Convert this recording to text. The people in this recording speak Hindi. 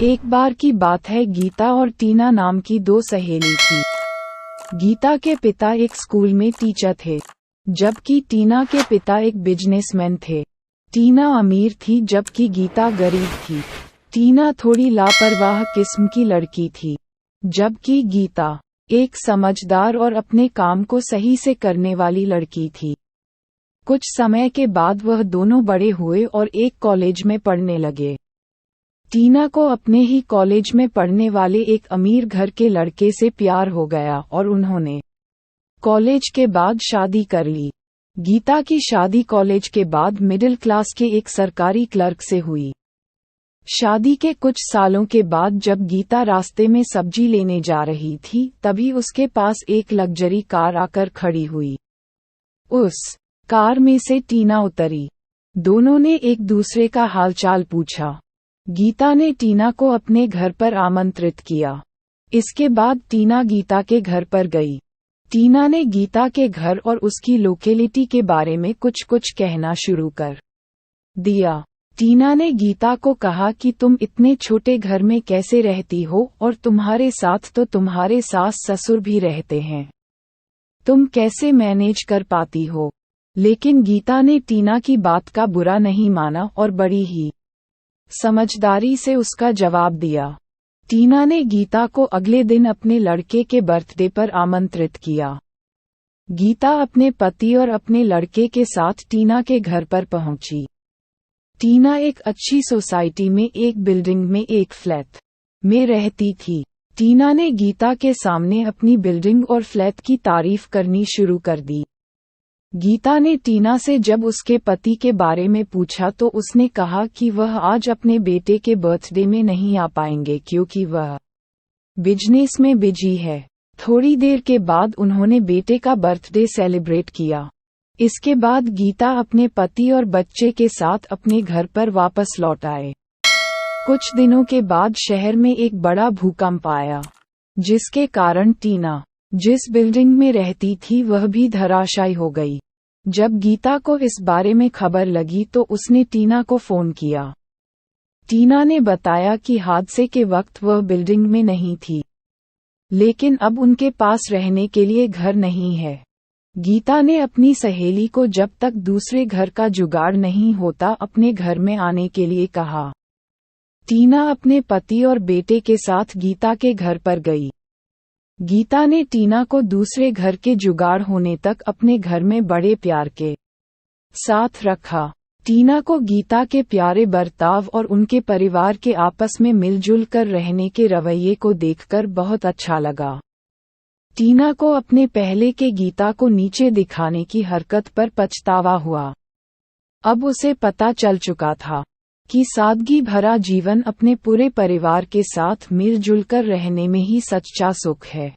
एक बार की बात है, गीता और टीना नाम की दो सहेली थी। गीता के पिता एक स्कूल में टीचर थे, जबकि टीना के पिता एक बिजनेसमैन थे। टीना अमीर थी जबकि गीता गरीब थी। टीना थोड़ी लापरवाह किस्म की लड़की थी, जबकि गीता एक समझदार और अपने काम को सही से करने वाली लड़की थी। कुछ समय के बाद वह दोनों बड़े हुए और एक कॉलेज में पढ़ने लगे। टीना को अपने ही कॉलेज में पढ़ने वाले एक अमीर घर के लड़के से प्यार हो गया और उन्होंने कॉलेज के बाद शादी कर ली। गीता की शादी कॉलेज के बाद मिडिल क्लास के एक सरकारी क्लर्क से हुई। शादी के कुछ सालों के बाद जब गीता रास्ते में सब्जी लेने जा रही थी, तभी उसके पास एक लग्जरी कार आकर खड़ी हुई। उस कार में से टीना उतरी। दोनों ने एक दूसरे का हालचाल पूछा। गीता ने टीना को अपने घर पर आमंत्रित किया। इसके बाद टीना गीता के घर पर गई। टीना ने गीता के घर और उसकी लोकेलिटी के बारे में कुछ कुछ कहना शुरू कर दिया। टीना ने गीता को कहा कि तुम इतने छोटे घर में कैसे रहती हो और तुम्हारे साथ तो तुम्हारे सास ससुर भी रहते हैं। तुम कैसे मैनेज कर पाती हो? लेकिन गीता ने टीना की बात का बुरा नहीं माना और बड़ी ही समझदारी से उसका जवाब दिया। टीना ने गीता को अगले दिन अपने लड़के के बर्थडे पर आमंत्रित किया। गीता अपने पति और अपने लड़के के साथ टीना के घर पर पहुंची। टीना एक अच्छी सोसाइटी में एक बिल्डिंग में एक फ्लैट में रहती थी। टीना ने गीता के सामने अपनी बिल्डिंग और फ्लैट की तारीफ करनी शुरू कर दी। गीता ने टीना से जब उसके पति के बारे में पूछा तो उसने कहा कि वह आज अपने बेटे के बर्थडे में नहीं आ पाएंगे क्योंकि वह बिजनेस में बिजी है। थोड़ी देर के बाद उन्होंने बेटे का बर्थडे सेलिब्रेट किया। इसके बाद गीता अपने पति और बच्चे के साथ अपने घर पर वापस लौट आए। कुछ दिनों के बाद शहर में एक बड़ा भूकंप आया, जिसके कारण टीना जिस बिल्डिंग में रहती थी वह भी धराशायी हो गई। जब गीता को इस बारे में खबर लगी तो उसने टीना को फोन किया। टीना ने बताया कि हादसे के वक्त वह बिल्डिंग में नहीं थी, लेकिन अब उनके पास रहने के लिए घर नहीं है। गीता ने अपनी सहेली को जब तक दूसरे घर का जुगाड़ नहीं होता अपने घर में आने के लिए कहा। टीना अपने पति और बेटे के साथ गीता के घर पर गई। गीता ने टीना को दूसरे घर के जुगाड़ होने तक अपने घर में बड़े प्यार के साथ रखा। टीना को गीता के प्यारे बर्ताव और उनके परिवार के आपस में मिलजुल कर रहने के रवैये को देखकर बहुत अच्छा लगा। टीना को अपने पहले के गीता को नीचे दिखाने की हरकत पर पछतावा हुआ। अब उसे पता चल चुका था कि सादगी भरा जीवन अपने पूरे परिवार के साथ मिलजुल कर रहने में ही सच्चा सुख है।